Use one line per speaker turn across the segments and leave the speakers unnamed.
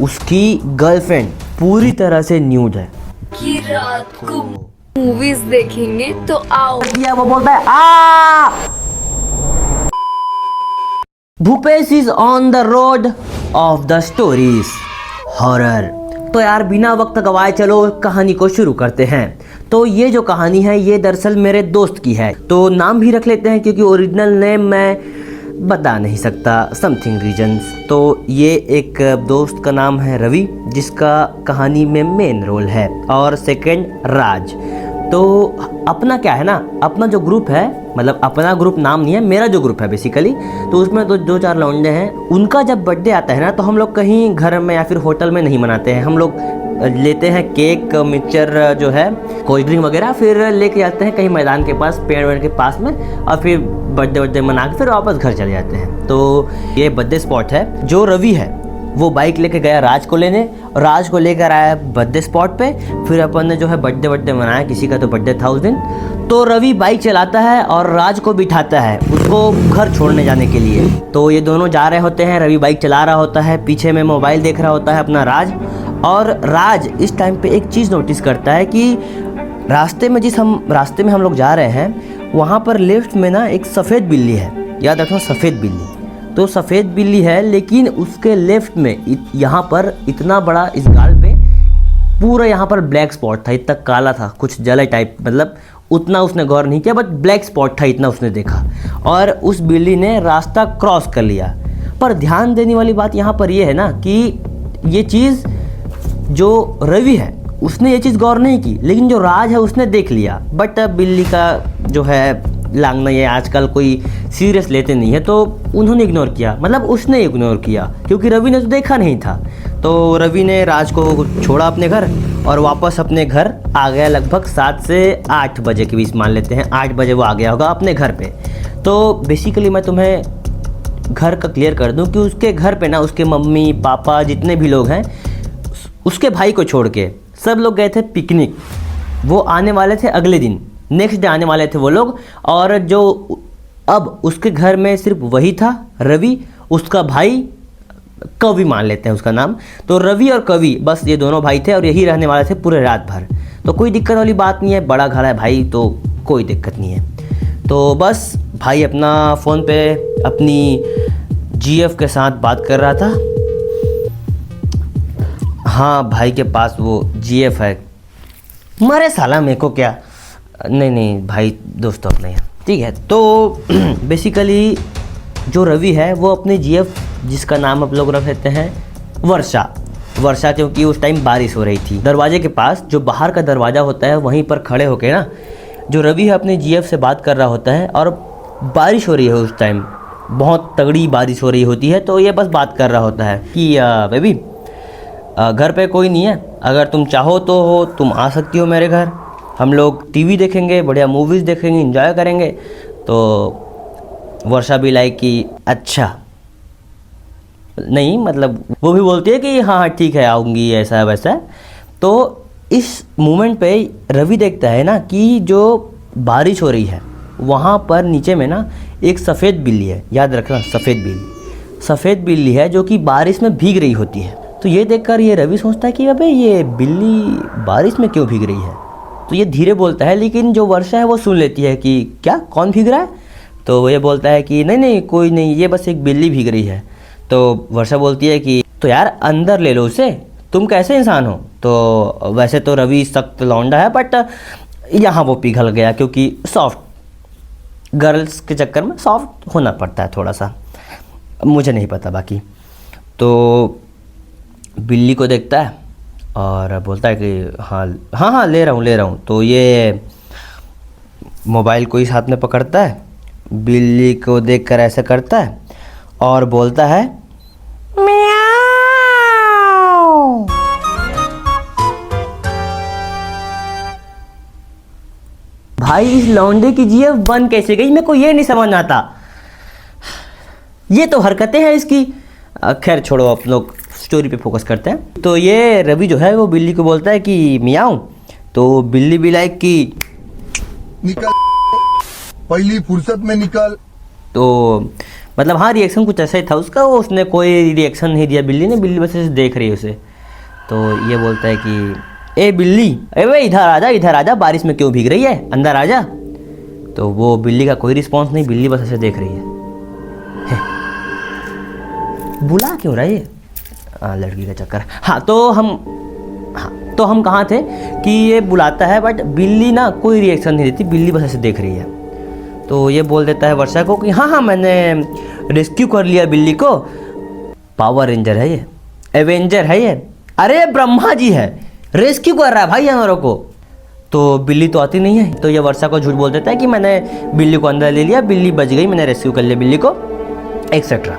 उसकी गर्लफ्रेंड पूरी तरह से न्यूड है
कि रात को मूवीज देखेंगे तो आओ।
या वो बोलता है आ Bhupesh is on the road of the stories horror. तो यार बिना वक्त गवाए चलो कहानी को शुरू करते हैं। तो ये जो कहानी है ये दरअसल मेरे दोस्त की है, तो नाम भी रख लेते हैं क्योंकि ओरिजिनल नेम मैं बता नहीं सकता, समथिंग रीजंस। तो ये एक दोस्त का नाम है रवि, जिसका कहानी में मेन रोल है, और सेकंड राज। तो अपना क्या है ना, अपना जो ग्रुप है, मतलब अपना ग्रुप नाम नहीं है, मेरा जो ग्रुप है बेसिकली, तो उसमें तो दो चार लौंडे हैं। उनका जब बर्थडे आता है ना तो हम लोग कहीं घर में या फिर होटल में नहीं मनाते हैं। हम लोग लेते हैं केक, मिक्सचर जो है, कोल्ड ड्रिंक वगैरह, फिर लेके जाते हैं कहीं मैदान के पास, पेड़ के पास में, और फिर बर्थडे मना के फिर वापस घर चले जाते हैं। तो ये बर्थडे स्पॉट है। जो रवि है वो बाइक लेके गया राज को लेने, राज को लेकर आया बर्थडे स्पॉट पे। फिर अपन ने जो है बर्थडे मनाया, किसी का तो बर्थडे था उस दिन। तो रवि बाइक चलाता है और राज को बिठाता है उसको घर छोड़ने जाने के लिए। तो ये दोनों जा रहे होते हैं, रवि बाइक चला रहा होता है, पीछे में मोबाइल देख रहा होता है अपना राज। और राज इस टाइम पे एक चीज़ नोटिस करता है कि रास्ते में हम लोग जा रहे हैं, वहाँ पर लेफ्ट में ना एक सफ़ेद बिल्ली है। याद रखना, सफ़ेद बिल्ली। तो सफ़ेद बिल्ली है, लेकिन उसके लेफ्ट में यहाँ पर इतना बड़ा, इस गाल पे पूरा यहाँ पर ब्लैक स्पॉट था, इतना काला था, कुछ जले टाइप, मतलब उतना उसने गौर नहीं किया, बट ब्लैक स्पॉट था, इतना उसने देखा। और उस बिल्ली ने रास्ता क्रॉस कर लिया। पर ध्यान देने वाली बात यहाँ पर यह है ना कि ये चीज़ जो रवि है उसने ये चीज़ गौर नहीं की, लेकिन जो राज है उसने देख लिया। बट बिल्ली का जो है लांगना, ये आजकल कोई सीरियस लेते नहीं है, तो उन्होंने इग्नोर किया, मतलब उसने इग्नोर किया, क्योंकि रवि ने तो देखा नहीं था। तो रवि ने राज को छोड़ा अपने घर और वापस अपने घर आ गया। लगभग 7 से 8 बजे के बीच मान लेते हैं, 8 बजे वो आ गया होगा अपने घर पे। तो बेसिकली मैं तुम्हें घर का क्लियर कर दूं कि उसके घर पे ना उसके मम्मी पापा जितने भी लोग हैं, उसके भाई को छोड़ के सब लोग गए थे पिकनिक। वो आने वाले थे अगले दिन, नेक्स्ट डे आने वाले थे वो लोग। और जो अब उसके घर में सिर्फ वही था, रवि, उसका भाई कवि मान लेते हैं उसका नाम। तो रवि और कवि, बस ये दोनों भाई थे और यही रहने वाले थे पूरे रात भर। तो कोई दिक्कत वाली बात नहीं है, बड़ा घर है भाई, तो कोई दिक्कत नहीं है। तो बस भाई अपना फ़ोन पे अपनी जीएफ के साथ बात कर रहा था। हाँ, भाई के पास वो जीएफ है। मरे साला, मेरे को क्या, नहीं भाई दोस्तों अपने हैं, ठीक है। तो बेसिकली जो रवि है वो अपने जीएफ, जिसका नाम आप लोग रख लेते हैं वर्षा, क्योंकि उस टाइम बारिश हो रही थी। दरवाजे के पास जो बाहर का दरवाज़ा होता है वहीं पर खड़े होके ना जो रवि है अपने जीएफ से बात कर रहा होता है। और बारिश हो रही है उस टाइम, बहुत तगड़ी बारिश हो रही होती है। तो ये बस बात कर रहा होता है कि बेबी घर पे कोई नहीं है, अगर तुम चाहो तो तुम आ सकती हो मेरे घर, हम लोग टीवी देखेंगे, बढ़िया मूवीज़ देखेंगे, एंजॉय करेंगे। तो वर्षा भी लाइक कि अच्छा, नहीं मतलब वो भी बोलती है कि हाँ ठीक है आऊँगी, ऐसा वैसा। तो इस मोमेंट पे रवि देखता है ना कि जो बारिश हो रही है वहाँ पर नीचे में ना एक सफ़ेद बिल्ली है। याद रखना, सफ़ेद बिल्ली है जो कि बारिश में भीग रही होती है। तो ये देखकर ये रवि सोचता है कि अबे ये बिल्ली बारिश में क्यों भीग रही है। तो ये धीरे बोलता है, लेकिन जो वर्षा है वो सुन लेती है कि क्या, कौन भीग रहा है। तो ये बोलता है कि नहीं कोई नहीं, ये बस एक बिल्ली भीग रही है। तो वर्षा बोलती है कि तो यार अंदर ले लो उसे, तुम कैसे इंसान हो। तो वैसे तो रवि सख्त लौंडा है, बट यहाँ वो पिघल गया, क्योंकि सॉफ्ट गर्ल्स के चक्कर में सॉफ्ट होना पड़ता है थोड़ा सा, मुझे नहीं पता बाकी। तो बिल्ली को देखता है और बोलता है कि हाँ ले रहा हूँ। तो ये मोबाइल को इस हाथ में पकड़ता है, बिल्ली को देखकर ऐसे करता है और बोलता है म्याऊ। भाई इस लौंडे की जीभ बंद कैसे गई, मेरे को ये नहीं समझ आता। ये तो हरकतें हैं इसकी। खैर छोड़ो, आप लोग स्टोरी पे फोकस करते हैं। तो ये रवि जो है वो बिल्ली को बोलता है कि मियाऊं। तो बिल्ली भी लाइक कि
निकल, पहली फुर्सत में निकल।
तो मतलब हाँ रिएक्शन कुछ ऐसा ही था उसका, वो उसने कोई रिएक्शन नहीं दिया बिल्ली ने, बिल्ली बस ऐसे देख रही है उसे। तो ये बोलता है कि ए बिल्ली, ए भाई इधर आजा, बारिश में क्यों भीग रही है, अंदर आजा। तो वो बिल्ली का कोई रिस्पॉन्स नहीं, बिल्ली बस ऐसे देख रही है। बुला क्यों रहा है ये? लड़की का चक्कर। हाँ तो हम कहाँ थे कि ये बुलाता है बट बिल्ली ना कोई रिएक्शन नहीं देती, बिल्ली बस ऐसे देख रही है। तो ये बोल देता है वर्षा को कि हाँ मैंने रेस्क्यू कर लिया बिल्ली को। पावर रेंजर है ये, एवेंजर है ये, अरे ब्रह्मा जी है, रेस्क्यू कर रहा है भाई जानवरों को। तो बिल्ली तो आती नहीं है, तो ये वर्षा को झूठ बोल देता है कि मैंने बिल्ली को अंदर ले लिया, बिल्ली बच गई, मैंने रेस्क्यू कर लिया बिल्ली को, एक्सेट्रा।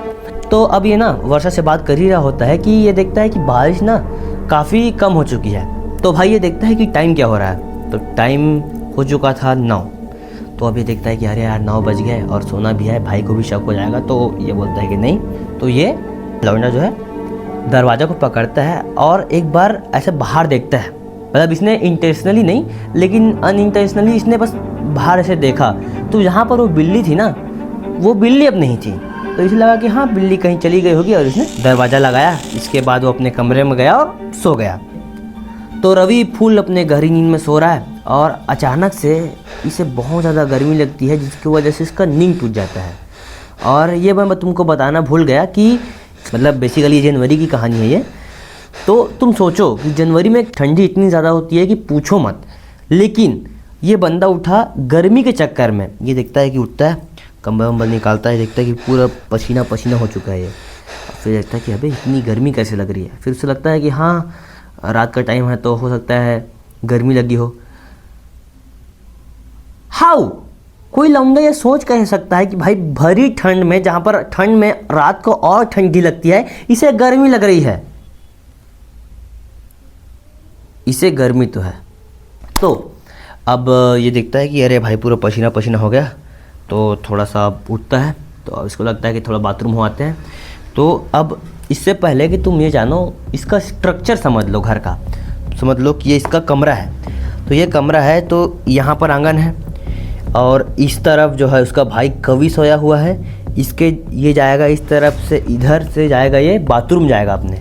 तो अब ये ना वर्षा से बात कर ही रहा होता है कि ये देखता है कि बारिश ना काफ़ी कम हो चुकी है। तो भाई ये देखता है कि टाइम क्या हो रहा है, तो टाइम हो चुका था 9। तो अब ये देखता है कि अरे यार 9 बज गए और सोना भी है, भाई को भी शक हो जाएगा। तो ये बोलता है कि नहीं। तो ये लौंडा जो है दरवाज़ा को पकड़ता है और एक बार ऐसे बाहर देखता है, मतलब इसने इंटेंशनली नहीं लेकिन अनइंटेंशनली इसने बस बाहर ऐसे देखा। तो जहाँ पर वो बिल्ली थी ना, वो बिल्ली अब नहीं थी। तो इसे लगा कि हाँ बिल्ली कहीं चली गई होगी और इसने दरवाज़ा लगाया। इसके बाद वो अपने कमरे में गया और सो गया। तो रवि फुल अपने गहरी नींद में सो रहा है और अचानक से इसे बहुत ज़्यादा गर्मी लगती है, जिसकी वजह से इसका नींद टूट जाता है। और ये मैं तुमको बताना भूल गया कि मतलब बेसिकली जनवरी की कहानी है ये। तो तुम सोचो कि जनवरी में ठंडी इतनी ज़्यादा होती है कि पूछो मत, लेकिन ये बंदा उठा गर्मी के चक्कर में। ये देखता है कि उठता है, कंबल वंबल निकालता है, देखता है कि पूरा पसीना पसीना हो चुका है ये। फिर देखता है कि अबे इतनी गर्मी कैसे लग रही है। फिर उसे लगता है कि हाँ रात का टाइम है तो हो सकता है गर्मी लगी हो। हाउ कोई लौंडा ये सोच कह सकता है कि भाई भरी ठंड में, जहाँ पर ठंड में रात को और ठंडी लगती है, इसे गर्मी लग रही है। इसे गर्मी तो है। तो अब ये देखता है कि अरे भाई पूरा पसीना पसीना हो गया। तो थोड़ा सा उठता है, तो अब इसको लगता है कि थोड़ा बाथरूम हो आते हैं। तो अब इससे पहले कि तुम ये जानो, इसका स्ट्रक्चर समझ लो घर का। समझ लो कि ये इसका कमरा है। तो ये कमरा है, तो यहाँ पर आंगन है और इस तरफ जो है उसका भाई कवि सोया हुआ है। इसके ये जाएगा इस तरफ से, इधर से जाएगा ये बाथरूम जाएगा अपने।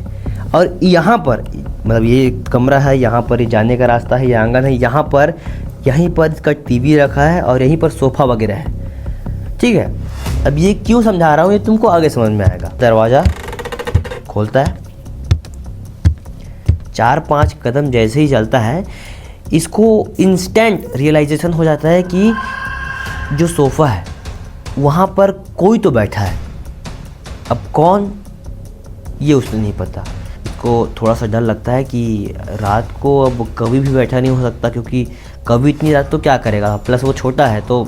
और यहाँ पर मतलब ये कमरा है, यहाँ पर ये जाने का रास्ता है, ये आंगन है। यहाँ पर यहीं पर इसका टीवी रखा है और यहीं पर सोफ़ा वगैरह है। ठीक है, अब ये क्यों समझा रहा हूँ ये तुमको आगे समझ में आएगा। दरवाज़ा खोलता है, 4-5 कदम जैसे ही चलता है, इसको इंस्टेंट रियलाइजेशन हो जाता है कि जो सोफ़ा है वहाँ पर कोई तो बैठा है। अब कौन, ये उसने नहीं पता। इसको थोड़ा सा डर लगता है कि रात को अब कभी भी बैठा नहीं हो सकता, क्योंकि कभी इतनी रात तो क्या करेगा, प्लस वो छोटा है तो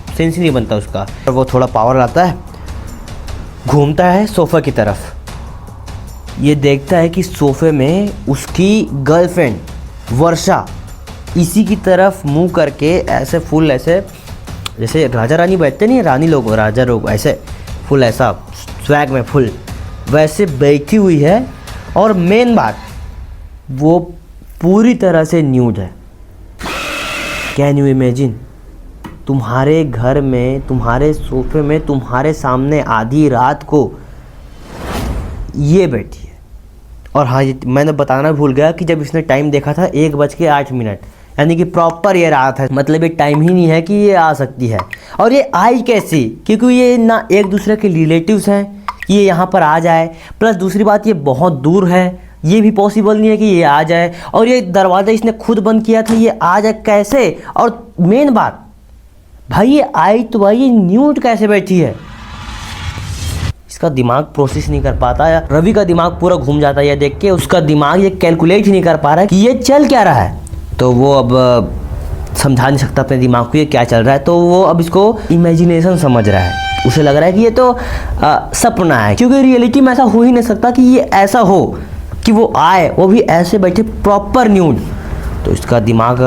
सेंस ही नहीं बनता उसका। और वो थोड़ा पावर लाता है, घूमता है सोफ़े की तरफ। ये देखता है कि सोफ़े में उसकी गर्लफ्रेंड वर्षा इसी की तरफ मुंह करके ऐसे फुल, ऐसे जैसे राजा रानी बैठते नहीं, रानी लोग राजा लोग ऐसे फुल ऐसा स्वैग में फुल वैसे बैठी हुई है। और मेन बात, वो पूरी तरह से न्यूड है। कैन यू इमेजिन, तुम्हारे घर में, तुम्हारे सोफे में, तुम्हारे सामने आधी रात को ये बैठी है। और हाँ, ये मैंने बताना भूल गया कि जब इसने टाइम देखा था 1:08, यानी कि प्रॉपर ये रात है। मतलब ये टाइम ही नहीं है कि ये आ सकती है। और ये आई कैसी, क्योंकि ये ना एक दूसरे के रिलेटिव्स हैं कि ये यहाँ पर आ जाए, प्लस दूसरी बात ये बहुत दूर है, ये भी पॉसिबल नहीं है कि ये आ जाए। और ये दरवाज़ा इसने खुद बंद किया था, ये आ जाए कैसे। और मेन बात भाई, ये आई तो भाई ये न्यूड कैसे बैठी है, इसका दिमाग प्रोसेस नहीं कर पाता। या रवि का दिमाग पूरा घूम जाता है ये देख के, उसका दिमाग ये कैलकुलेट ही नहीं कर पा रहा है कि ये चल क्या रहा है। तो वो अब समझा नहीं सकता अपने दिमाग को ये क्या चल रहा है। तो वो अब इसको इमेजिनेशन समझ रहा है। उसे लग रहा है कि ये तो सपना है, क्योंकि रियलिटी में ऐसा हो ही नहीं सकता कि ये ऐसा हो कि वो आए, वो भी ऐसे बैठे प्रॉपर न्यूड। तो इसका दिमाग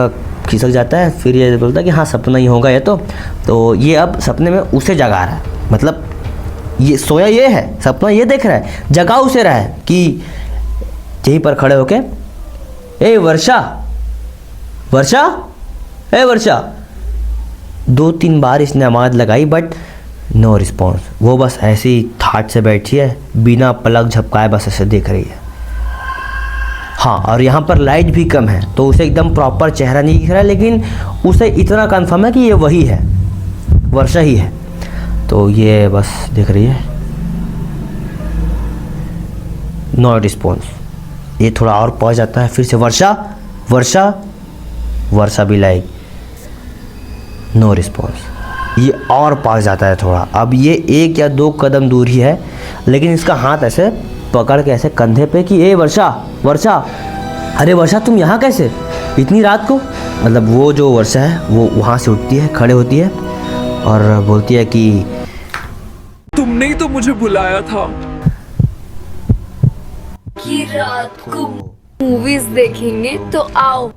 खिसक जाता है। फिर ये बोलता है कि हाँ सपना ही होगा ये तो ये अब सपने में उसे जगा रहा है। मतलब ये सोया ये है, सपना ये देख रहा है, जगा उसे रहा है कि यहीं पर खड़े होके, ए वर्षा, वर्षा, ए वर्षा। 2-3 बार इसने आवाज़ लगाई बट नो रिस्पॉन्स। वो बस ऐसे ही ठाट से बैठी है, बिना पलक झपकाए बस ऐसे देख रही है। हाँ, और यहाँ पर लाइट भी कम है तो उसे एकदम प्रॉपर चेहरा नहीं दिख रहा है, लेकिन उसे इतना कंफर्म है कि ये वही है, वर्षा ही है। तो ये बस देख रही है, नो रिस्पॉन्स। ये थोड़ा और पहुँच जाता है, फिर से वर्षा वर्षा वर्षा भी लाइक, नो रिस्पॉन्स। ये और पास जाता है थोड़ा, अब ये 1 या 2 कदम दूर ही है, लेकिन इसका हाथ ऐसे पकड़ के ऐसे कंधे पे कि ए वर्षा वर्षा, अरे वर्षा तुम यहाँ कैसे इतनी रात को। मतलब वो जो वर्षा है वो वहाँ से उठती है, खड़े होती है और बोलती है कि
तुमने ही तो मुझे बुलाया था।
कि रात को मूवीज देखेंगे तो आओ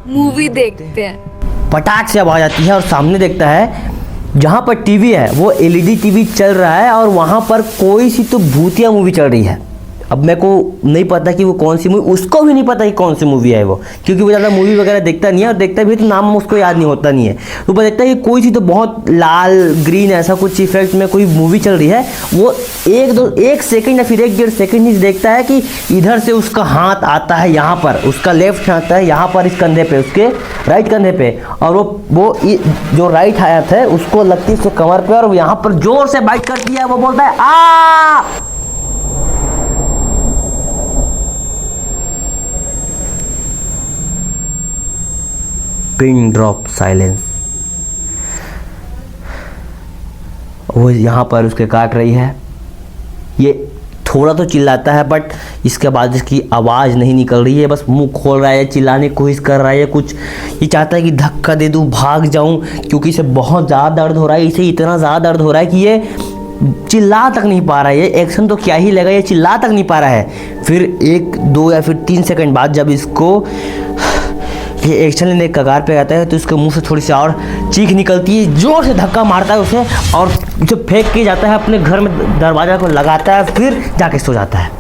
मूवी देखते हैं।
पटाख से आवाज़ आती है और सामने देखता है जहाँ पर टीवी है वो एलईडी टीवी चल रहा है और वहाँ पर कोई सी तो भूतिया मूवी चल रही है। अब मेरे को नहीं पता कि वो कौन सी मूवी, उसको भी नहीं पता कि कौन सी मूवी है वो, क्योंकि वो ज़्यादा मूवी वगैरह देखता नहीं है, और देखता भी तो नाम उसको याद नहीं होता नहीं है। तो वो देखता है कि कोई सी तो बहुत लाल ग्रीन ऐसा कुछ इफेक्ट में कोई मूवी चल रही है। वो 1 सेकंड या फिर 1-1.5 सेकंड ही देखता है कि इधर से उसका हाथ आता है यहाँ पर, उसका लेफ्ट हाथ है यहाँ पर इस कंधे पे, उसके राइट कंधे पे, और वो जो राइट हाथ है उसको लगती है उसके कमर पे, और यहाँ पर जोर से बाइट करती है। वो बोलता है आ। Pin drop silence. वो यहाँ पर उसके काट रही है। ये थोड़ा तो चिल्लाता है, बट इसके बाद इसकी आवाज़ नहीं निकल रही है, बस मुंह खोल रहा है, चिल्लाने की कोशिश कर रहा है कुछ। ये चाहता है कि धक्का दे दूँ, भाग जाऊँ, क्योंकि इसे बहुत ज़्यादा दर्द हो रहा है। इसे इतना ज़्यादा दर्द हो रहा है कि ये चिल्ला तक नहीं पा रहा है। ये एक्शन तो क्या ही लेगा, ये चिल्ला तक नहीं पा रहा है। फिर 1, 2 या फिर 3 सेकंड बाद जब इसको ये एक्शन लेने कगार पे आता है तो उसके मुंह से थोड़ी सी और चीख निकलती है, जोर से धक्का मारता है उसे और उसे फेंक के जाता है अपने घर में, दरवाज़ा को लगाता है, फिर जाके सो जाता है।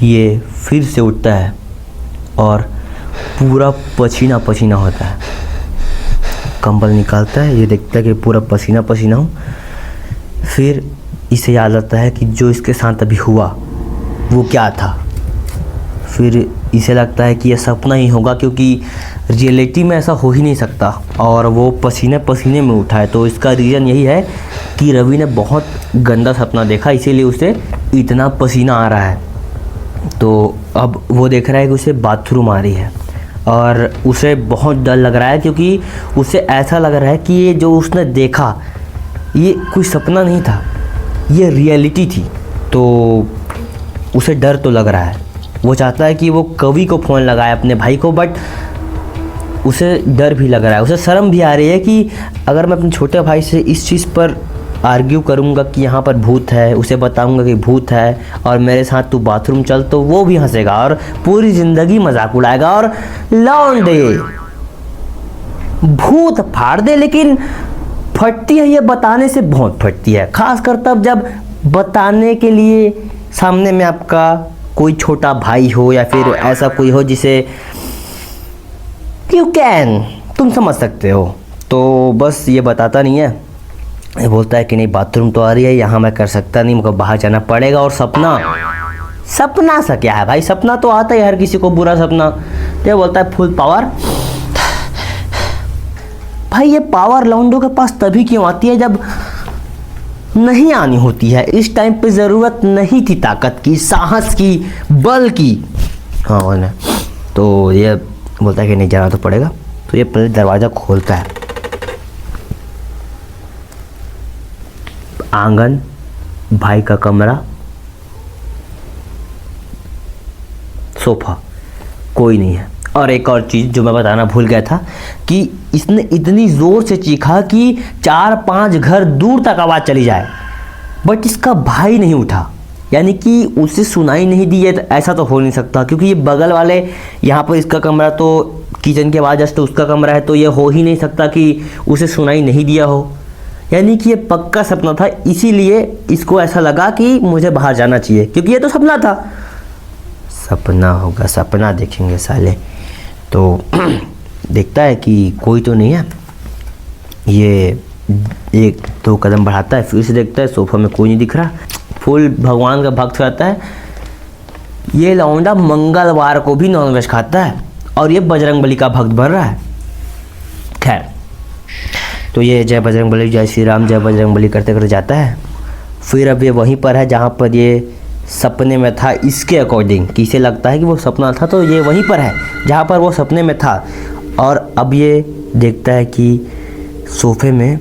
ये फिर से उठता है और पूरा पसीना पसीना होता है। कंबल निकालता है, ये देखता है कि पूरा पसीना पसीना हूँ। फिर इसे याद आता है कि जो इसके साथ अभी हुआ वो क्या था। फिर इसे लगता है कि यह सपना ही होगा, क्योंकि रियलिटी में ऐसा हो ही नहीं सकता, और वो पसीने पसीने में उठा है। तो इसका रीज़न यही है कि रवि ने बहुत गंदा सपना देखा, इसीलिए उसे इतना पसीना आ रहा है। तो अब वो देख रहा है कि उसे बाथरूम आ रही है और उसे बहुत डर लग रहा है, क्योंकि उसे ऐसा लग रहा है कि ये जो उसने देखा ये कोई सपना नहीं था, ये रियलिटी थी। तो उसे डर तो लग रहा है। वो चाहता है कि वो कवि को फ़ोन लगाए, अपने भाई को, बट उसे डर भी लग रहा है, उसे शर्म भी आ रही है कि अगर मैं अपने छोटे भाई से इस चीज़ पर आर्ग्यू करूँगा कि यहाँ पर भूत है, उसे बताऊँगा कि भूत है और मेरे साथ तू बाथरूम चल, तो वो भी हंसेगा और पूरी ज़िंदगी मजाक उड़ाएगा और लौंडे भूत फाड़ दे। लेकिन फटती है ये बताने से, बहुत फटती है, खासकर तब जब बताने के लिए सामने में आपका कोई छोटा भाई हो या फिर ऐसा कोई हो जिसे तुम समझ सकते हो। तो बस ये बताता नहीं है, ये बोलता है कि नहीं बाथरूम तो आ रही है, यहाँ मैं कर सकता नहीं, मुझे बाहर जाना पड़ेगा। और सपना सा क्या है भाई, सपना तो आता है हर किसी को, बुरा सपना। तो ये बोलता है फुल पावर। भाई ये पावर लौंडों के पास तभी क्यों आती है जब नहीं आनी होती है। इस टाइम पे ज़रूरत नहीं थी ताकत की, साहस की, बल की। हाँ ना, तो ये बोलता है कि नहीं जाना तो पड़ेगा। तो ये पहले दरवाज़ा खोलता है। आंगन, भाई का कमरा, सोफा, कोई नहीं है। और एक और चीज़ जो मैं बताना भूल गया था कि इसने इतनी ज़ोर से चीखा कि 4-5 घर दूर तक आवाज़ चली जाए, बट इसका भाई नहीं उठा, यानी कि उसे सुनाई नहीं दी है। तो ऐसा तो हो नहीं सकता, क्योंकि ये बगल वाले, यहाँ पर इसका कमरा तो किचन के बाद जस्ट उसका कमरा है, तो ये हो ही नहीं सकता कि उसे सुनाई नहीं दिया हो। यानी कि ये पक्का सपना था, इसीलिए इसको ऐसा लगा कि मुझे बाहर जाना चाहिए, क्योंकि ये तो सपना था। सपना होगा, सपना देखेंगे साले। तो देखता है कि कोई तो नहीं है। ये एक दो कदम बढ़ाता है, फिर से देखता है सोफा में कोई नहीं दिख रहा। फुल भगवान का भक्त रहता है। ये लौंडा मंगलवार को भी नॉनवेज खाता है और ये बजरंगबली का भक्त बन रहा है। खैर, तो ये जय बजरंगबली, जय श्री राम, जय बजरंगबली करते करते जाता है। फिर अब ये वहीं पर है जहाँ पर ये सपने में था। इसके अकॉर्डिंग किसे लगता है कि वो सपना था, तो ये वहीं पर है जहाँ पर वो सपने में था। और अब ये देखता है कि सोफे में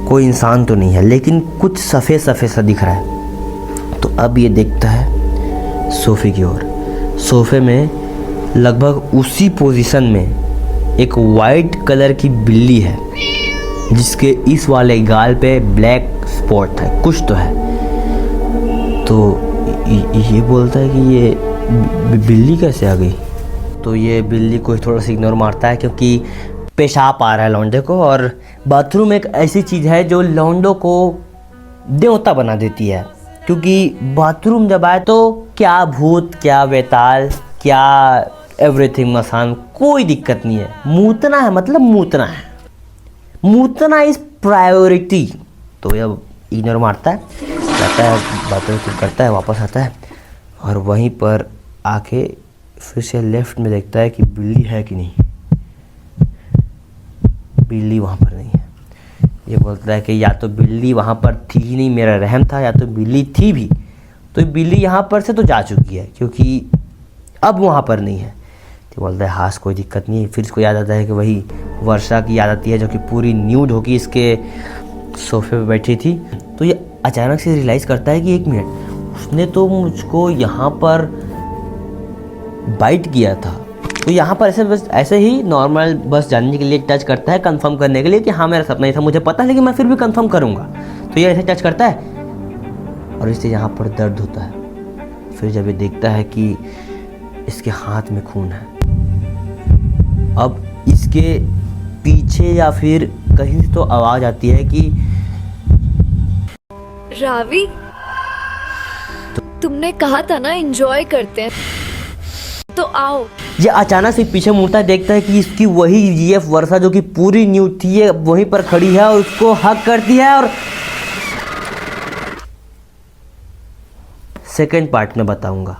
कोई इंसान तो नहीं है, लेकिन कुछ सफ़ेद सफ़ेद सा दिख रहा है। तो अब ये देखता है सोफे की ओर। सोफे में लगभग उसी पोजीशन में एक वाइट कलर की बिल्ली है, जिसके इस वाले गाल पे ब्लैक स्पॉट है, कुछ तो है। तो ये बोलता है कि ये बिल्ली कैसे आ गई। तो ये बिल्ली को थोड़ा सा इग्नोर मारता है, क्योंकि पेशाब आ रहा है लौंडे को। और बाथरूम एक ऐसी चीज़ है जो लौंडों को देवता बना देती है, क्योंकि बाथरूम जब आए तो क्या भूत, क्या वेताल, क्या एवरीथिंग मसान, कोई दिक्कत नहीं है। मूतना है मतलब मूतना है, मूतना इज़ प्रायोरिटी। तो ये इग्नोर मारता है, जाता है बाथरूम करता है, वापस आता है और वहीं पर आके फिर से लेफ्ट में देखता है कि बिल्ली है कि नहीं। बिल्ली वहाँ पर नहीं है। ये बोलता है कि या तो बिल्ली वहाँ पर थी ही नहीं, मेरा रहम था, या तो बिल्ली थी भी तो बिल्ली यहाँ पर से तो जा चुकी है, क्योंकि अब वहाँ पर नहीं है। तो बोलता है हाँ कोई दिक्कत नहीं है। फिर इसको याद आता है कि वही वर्षा की याद आती है, जो कि पूरी न्यूड होकर इसके सोफे पे बैठी थी। तो ये अचानक से रियलाइज़ करता है कि एक मिनट, उसने तो मुझको यहाँ पर बाइट किया था। तो यहाँ पर ऐसे ही नॉर्मल बस जानने के लिए टच करता है, कंफर्म करने के लिए कि हाँ मेरा सपना ही था, मुझे पता है, लेकिन मैं फिर भी कंफर्म करूँगा। तो ये ऐसे टच करता है और इससे यहाँ पर दर्द होता है। फिर जब ये देखता है कि इसके हाथ में खून है, अब इसके पीछे या फिर कहीं से तो आवाज़ आती है कि
रावी, तुमने कहा था ना एंजॉय करते हैं, तो आओ।
ये अचानक से पीछे मुड़ता है, देखता है कि इसकी वही जीएफ वर्षा जो कि पूरी न्यू थी है वहीं पर खड़ी है और उसको हक करती है। और सेकंड पार्ट में बताऊंगा।